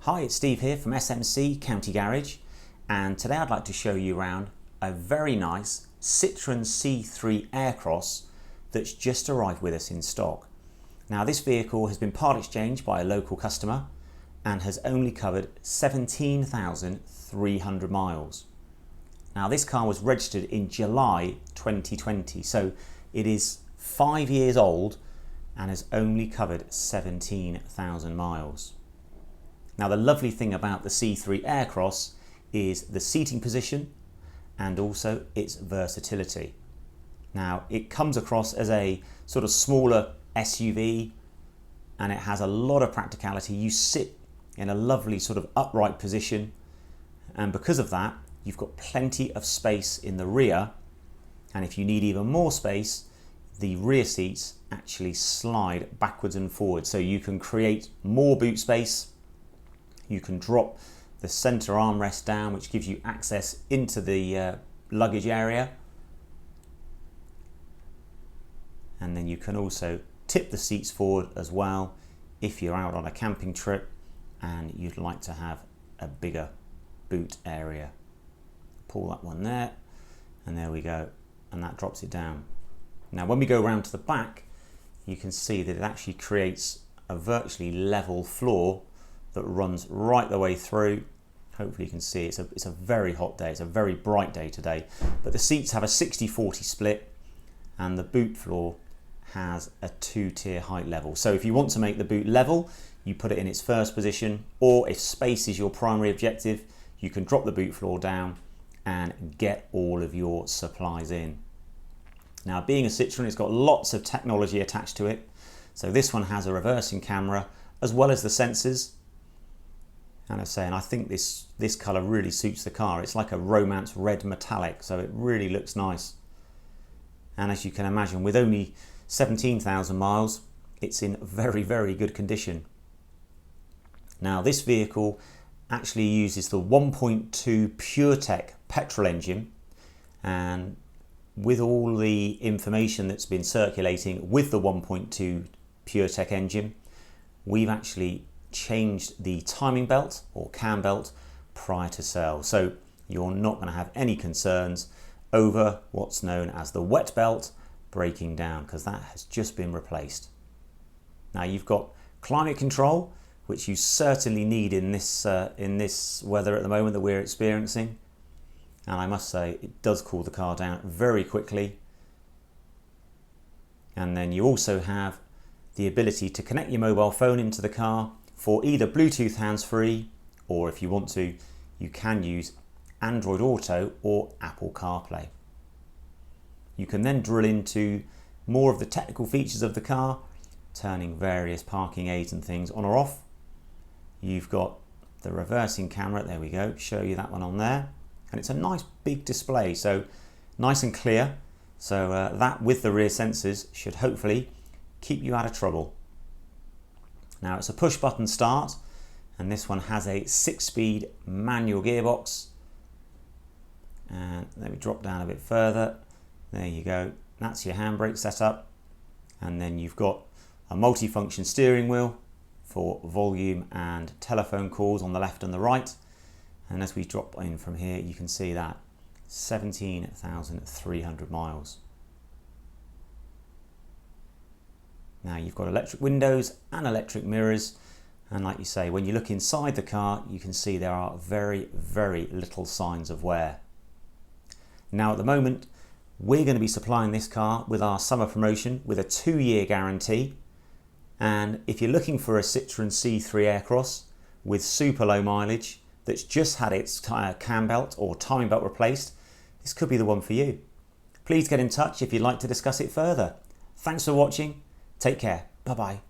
Hi, it's Steve here from SMC County Garage, and today I'd like to show you around a very nice Citroen C3 Aircross that's just arrived with us in stock. Now this vehicle has been part exchanged by a local customer and has only covered 17,300 miles. Now this car was registered in July 2020, so it is 5 years old and has only covered 17,000 miles. Now the lovely thing about the C3 Aircross is the seating position and also its versatility. Now it comes across as a sort of smaller SUV and it has a lot of practicality. You sit in a lovely sort of upright position, and because of that you've got plenty of space in the rear, and if you need even more space, the rear seats actually slide backwards and forwards, so you can create more boot space. You can drop the center armrest down, which gives you access into the luggage area, and then you can also tip the seats forward as well if you're out on a camping trip and you'd like to have a bigger boot area. Pull that one there, and there we go, and that drops it down. Now when we go around to the back, you can see that it actually creates a virtually level floor that runs right the way through. Hopefully you can see it's a very hot day, it's a very bright day today, but the seats have a 60-40 split and the boot floor has a 2-tier height level. So if you want to make the boot level, you put it in its first position, or if space is your primary objective, you can drop the boot floor down and get all of your supplies in. Now being a Citroen, it's got lots of technology attached to it. So this one has a reversing camera as well as the sensors. And I think this colour really suits the car. It's like a romance red metallic, so it really looks nice. And as you can imagine, with only 17,000 miles, it's in very, very good condition. Now this vehicle actually uses the 1.2 Puretech petrol engine, and with all the information that's been circulating with the 1.2 Puretech engine, we've actually changed the timing belt or cam belt prior to sale, so you're not going to have any concerns over what's known as the wet belt breaking down, because that has just been replaced. Now you've got climate control, which you certainly need in this weather at the moment that we're experiencing, and I must say it does cool the car down very quickly. And then you also have the ability to connect your mobile phone into the car for either Bluetooth hands-free, or if you want to, you can use Android Auto or Apple CarPlay. You can then drill into more of the technical features of the car, turning various parking aids and things on or off. You've got the reversing camera, there we go, show you that one on there. And it's a nice big display, so nice and clear. So that with the rear sensors should hopefully keep you out of trouble. Now it's a push button start, and this one has a 6-speed manual gearbox. And let me drop down a bit further. There you go, that's your handbrake setup. And then you've got a multi-function steering wheel for volume and telephone calls on the left and the right. And as we drop in from here, you can see that 17,300 miles. Now you've got electric windows and electric mirrors, and like you say, when you look inside the car, you can see there are very, very little signs of wear. Now at the moment, we're going to be supplying this car with our summer promotion with a 2-year guarantee. And if you're looking for a Citroen C3 Aircross with super low mileage that's just had its cam belt or timing belt replaced, this could be the one for you. Please get in touch if you'd like to discuss it further. Thanks for watching. Take care. Bye-bye.